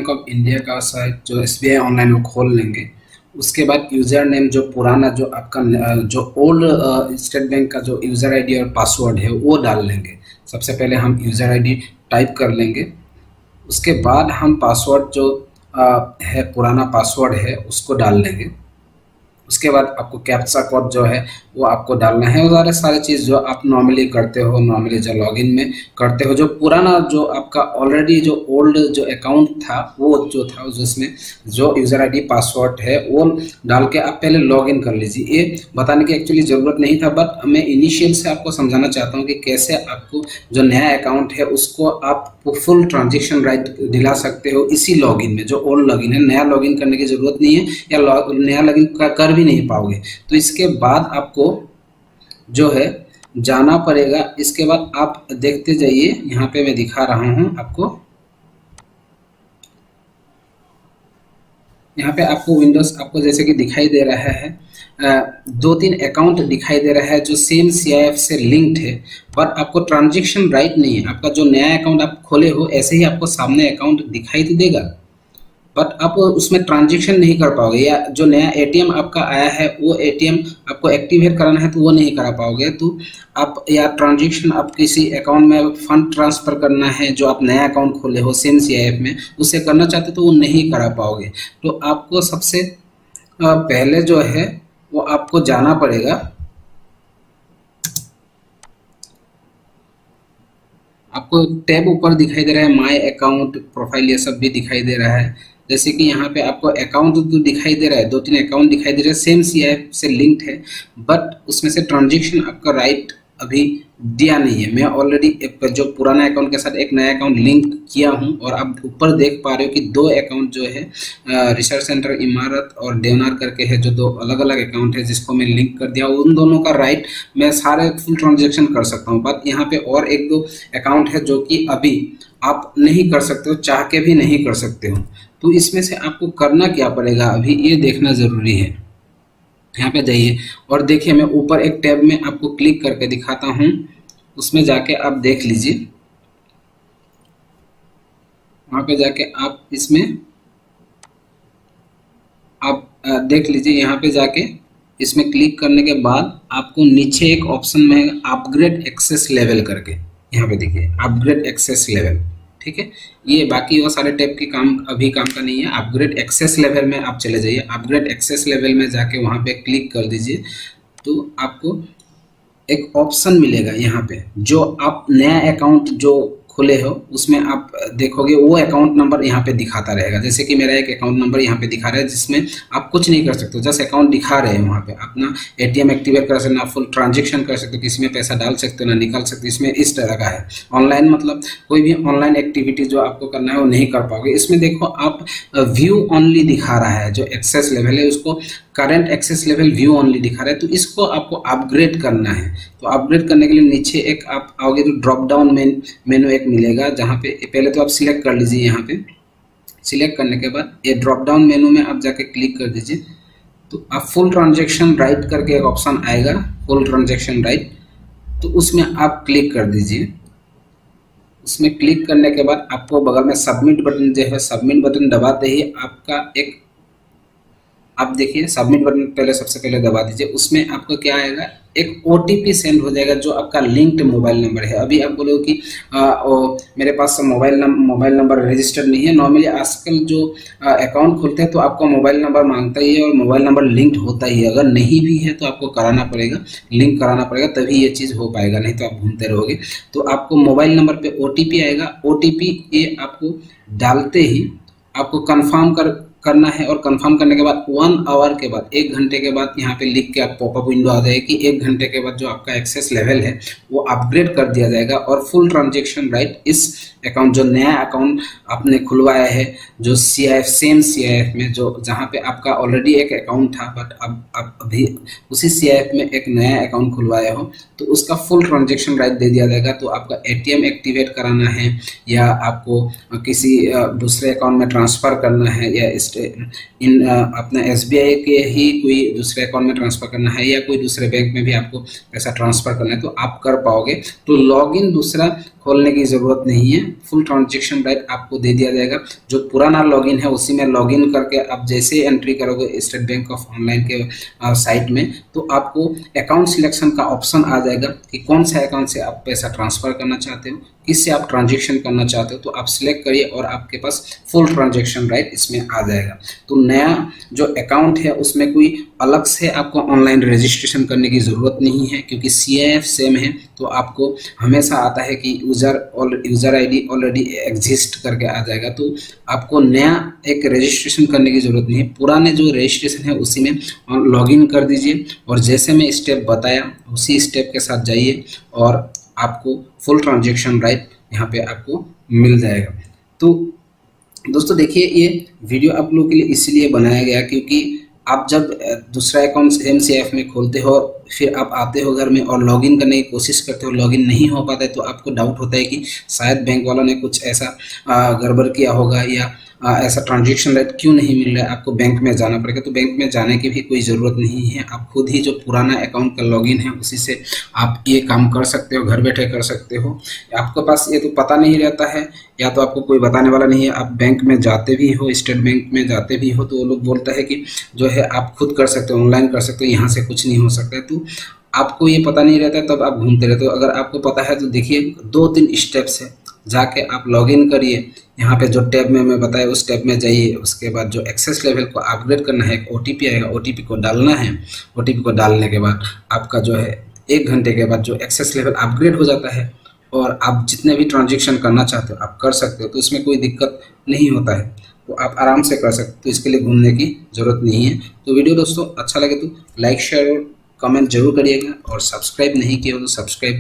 Bank of India का site जो SBI online वो खोल लेंगे। उसके बाद यूज़र नेम जो पुराना जो आपका जो ओल्ड स्टेट बैंक का जो यूज़र आईडी और पासवर्ड है वो डाल लेंगे। सबसे पहले हम यूज़र आईडी टाइप कर लेंगे। उसके बाद हम पासवर्ड जो है पुराना पासवर्ड है उसको डाल लेंगे। उसके बाद आपको कैप्चा कोड जो है वो आपको डालना है और सारे चीज़ जो आप नॉर्मली करते हो, नॉर्मली जो लॉगिन में करते हो, जो पुराना जो आपका ऑलरेडी जो ओल्ड जो अकाउंट था वो जो था जिसमें जो यूज़र आईडी पासवर्ड है वो डाल के आप पहले लॉगिन कर लीजिए। ये बताने की एक्चुअली ज़रूरत नहीं था, बट मैं इनिशियल से आपको समझाना चाहता हूँ कि कैसे आपको जो नया अकाउंट है उसको आप फुल ट्रांजेक्शन राइट दिला सकते हो इसी लॉगिन में। जो ओल्ड लॉगिन है, नया लॉगिन करने की ज़रूरत नहीं है या नया लॉगिन कर भी नहीं पाओगे। तो इसके बाद आपको जो है जाना पड़ेगा। इसके बाद आप देखते जाइए, यहाँ पे मैं दिखा रहा हूँ आपको। यहाँ पे आपको विंडोज आपको जैसे कि दिखाई दे रहा है, 2-3 अकाउंट दिखाई दे रहा है जो सेम CIF से लिंक्ड है, पर आपको ट्रांजेक्शन राइट नहीं है। आपका जो नया अकाउंट आप खोले हो ऐसे ही आपको सामने अकाउंट दिखाई तो देगा, बट आप उसमें ट्रांजेक्शन नहीं कर पाओगे। या जो नया ATM आपका आया है वो ATM आपको एक्टिवेट कराना है तो वो नहीं करा पाओगे। तो आप या ट्रांजेक्शन आप किसी अकाउंट में फंड ट्रांसफ़र करना है जो आप नया अकाउंट खोले हो सेम CIF में, उससे करना चाहते तो वो नहीं करा पाओगे। तो आपको सबसे पहले जो है वो आपको जाना पड़ेगा। आपको टैब ऊपर दिखाई दे रहा है, माय अकाउंट, प्रोफाइल, ये सब भी दिखाई दे रहा है। जैसे कि यहाँ पे आपको अकाउंट तो दिखाई दे रहा है, 2-3 अकाउंट दिखाई दे रहे हैं सेम CIF से लिंक्ड है, बट उसमें से ट्रांजेक्शन आपका राइट अभी दिया नहीं है। मैं ऑलरेडी जो पुराना अकाउंट के साथ एक नया अकाउंट लिंक किया हूं और आप ऊपर देख पा रहे हो कि 2 अकाउंट जो है रिसर्च सेंटर इमारत और देवनार करके है, जो 2 अलग अलग अकाउंट है जिसको मैं लिंक कर दिया। उन दोनों का राइट मैं सारे फुल ट्रांजेक्शन कर सकता हूं, बट यहाँ पे और 1-2 अकाउंट है जो कि अभी आप नहीं कर सकते हो, चाह के भी नहीं कर सकते हो। तो इसमें से आपको करना क्या पड़ेगा अभी ये देखना ज़रूरी है। यहाँ पे जाइए और देखिए, मैं ऊपर एक टैब में आपको क्लिक करके दिखाता हूँ, उसमें जाके आप देख लीजिए। वहाँ पे जाके आप इसमें आप देख लीजिए। यहाँ पे जाके इसमें क्लिक करने के बाद आपको नीचे एक ऑप्शन में अपग्रेड एक्सेस लेवल करके, यहाँ पे देखिए अपग्रेड एक्सेस लेवल, ठीक है। ये बाकी वो सारे टैब के काम अभी काम का नहीं है। अपग्रेड एक्सेस लेवल में आप चले जाइए। अपग्रेड एक्सेस लेवल में जाके वहाँ पे क्लिक कर दीजिए तो आपको एक ऑप्शन मिलेगा यहाँ पे, जो आप नया अकाउंट जो खोले हो उसमें आप देखोगे वो अकाउंट नंबर यहाँ पे दिखाता रहेगा। जैसे कि मेरा एक अकाउंट नंबर यहाँ पे दिखा रहा है जिसमें आप कुछ नहीं कर सकते, जस्ट अकाउंट दिखा रहे हैं। वहाँ पे अपना ATM एक्टिवेट कर सकते हो, फुल ट्रांजेक्शन कर सकते हो, किसी में पैसा डाल सकते हो ना निकाल सकते हो। इसमें इस तरह का है। ऑनलाइन मतलब कोई भी ऑनलाइन एक्टिविटी जो आपको करना है वो नहीं कर पाओगे। इसमें देखो आप व्यू ओनली दिखा रहा है, जो एक्सेस लेवल है उसको current access level view only दिखा रहा है। तो इसको आपको अपग्रेड करना है। तो अपग्रेड करने के लिए नीचे एक आप आओगे तो ड्रॉप डाउन मेनू एक मिलेगा, जहाँ पे पहले तो आप सिलेक्ट कर लीजिए। यहाँ पे सिलेक्ट करने के बाद ये ड्रॉप डाउन मेनू में आप जाके क्लिक कर दीजिए तो आप फुल ट्रांजेक्शन राइट करके एक ऑप्शन आएगा, फुल ट्रांजेक्शन राइट, तो उसमें आप क्लिक कर दीजिए। उसमें क्लिक करने के बाद आपको बगल में सबमिट बटन जो है, सबमिट बटन दबाते ही आपका एक, आप देखिए सबमिट बटन पहले सबसे पहले दबा दीजिए। उसमें आपको क्या आएगा, एक OTP सेंड हो जाएगा जो आपका लिंक्ड मोबाइल नंबर है। अभी आप बोलोगे कि मेरे पास मोबाइल नंबर रजिस्टर्ड नहीं है। नॉर्मली आजकल जो अकाउंट खोलते हैं तो आपको मोबाइल नंबर मांगता ही है और मोबाइल नंबर लिंक्ड होता ही है। अगर नहीं भी है तो आपको कराना पड़ेगा, लिंक कराना पड़ेगा, तभी ये चीज़ हो पाएगा, नहीं तो आप घूमते रहोगे। तो आपको मोबाइल नंबर पे OTP आएगा। OTP ये आपको डालते ही आपको कन्फर्म करना है और कंफर्म करने के बाद 1 आवर के बाद, 1 घंटे के बाद यहाँ पे लिख के आप पॉपअप विंडो आ जाएगी कि 1 घंटे के बाद जो आपका एक्सेस लेवल है वो अपग्रेड कर दिया जाएगा और फुल ट्रांजेक्शन राइट इस अकाउंट, जो नया अकाउंट आपने खुलवाया है, जो CIF सेम CIF में, जो जहाँ पे आपका ऑलरेडी एक अकाउंट था बट अब अभी उसी CIF में एक नया अकाउंट खुलवाया हो तो उसका फुल ट्रांजेक्शन राइट दे दिया जाएगा। तो आपका ATM एक्टिवेट कराना है या आपको किसी दूसरे अकाउंट में ट्रांसफ़र करना है या अपना SBI के ही कोई दूसरे अकाउंट में ट्रांसफ़र करना है या कोई दूसरे बैंक में भी आपको पैसा ट्रांसफ़र करना है तो आप कर पाओगे। तो लॉगिन दूसरा खोलने की ज़रूरत नहीं है, फुल ट्रांजेक्शन राइट आपको दे दिया जाएगा। जो पुराना लॉगिन है उसी में लॉगिन करके आप जैसे एंट्री करोगे स्टेट बैंक ऑफ ऑनलाइन के साइट में तो आपको अकाउंट सिलेक्शन का ऑप्शन आ जाएगा कि कौन सा अकाउंट से आप पैसा ट्रांसफ़र करना चाहते हो, किससे आप ट्रांजेक्शन करना चाहते हो, तो आप सिलेक्ट करिए और आपके पास फुल ट्रांजेक्शन राइट इसमें आ जाएगा। तो नया जो अकाउंट है उसमें कोई अलग से आपको ऑनलाइन रजिस्ट्रेशन करने की ज़रूरत नहीं है क्योंकि CIF सेम है। तो आपको हमेशा आता है कि यूज़र ID ऑलरेडी एग्जिस्ट करके आ जाएगा, तो आपको नया एक रजिस्ट्रेशन करने की ज़रूरत नहीं है। पुराने जो रजिस्ट्रेशन है उसी में लॉगिन कर दीजिए और जैसे मैं स्टेप बताया उसी स्टेप के साथ जाइए और आपको फुल ट्रांजेक्शन राइट यहाँ पे आपको मिल जाएगा। तो दोस्तों देखिए, ये वीडियो आप लोगों के लिए इसलिए बनाया गया क्योंकि आप जब दूसरा अकाउंट MCIF में खोलते हो फिर आप आते हो घर में और लॉगिन करने की कोशिश करते हो, लॉगिन नहीं हो पाता है तो आपको डाउट होता है कि शायद बैंक वालों ने कुछ ऐसा गड़बड़ किया होगा या ऐसा ट्रांजेक्शन रेट क्यों नहीं मिल रहा है, आपको बैंक में जाना पड़ेगा। तो बैंक में जाने की भी कोई ज़रूरत नहीं है, आप खुद ही जो पुराना अकाउंट का लॉगिन है उसी से आप ये काम कर सकते हो, घर बैठे कर सकते हो। आपके पास ये तो पता नहीं रहता है या तो आपको कोई बताने वाला नहीं है, आप बैंक में जाते भी हो, स्टेट बैंक में जाते भी हो तो वो लोग बोलता है कि जो है आप खुद कर सकते हो, ऑनलाइन कर सकते हो, यहाँ से कुछ नहीं हो सकता है। तो आपको ये पता नहीं रहता है तब आप घूमते रहते हो। अगर आपको पता है तो देखिए 2-3 स्टेप्स है, जाके आप लॉगिन करिए, यहाँ पे जो टैब में मैं बताया उस टैब में जाइए। उसके बाद जो एक्सेस लेवल को अपग्रेड करना है, एक OTP आएगा, OTP को डालना है। OTP को डालने के बाद आपका जो है 1 घंटे के बाद जो एक्सेस लेवल अपग्रेड हो जाता है और आप जितने भी ट्रांजेक्शन करना चाहते हो आप कर सकते हो। तो इसमें कोई दिक्कत नहीं होता है, तो आप आराम से कर सकते हो। तो इसके लिए घूमने की ज़रूरत नहीं है। तो वीडियो दोस्तों अच्छा लगे तो लाइक शेयर और कमेंट जरूर करिएगा और सब्सक्राइब नहीं किया हो तो सब्सक्राइब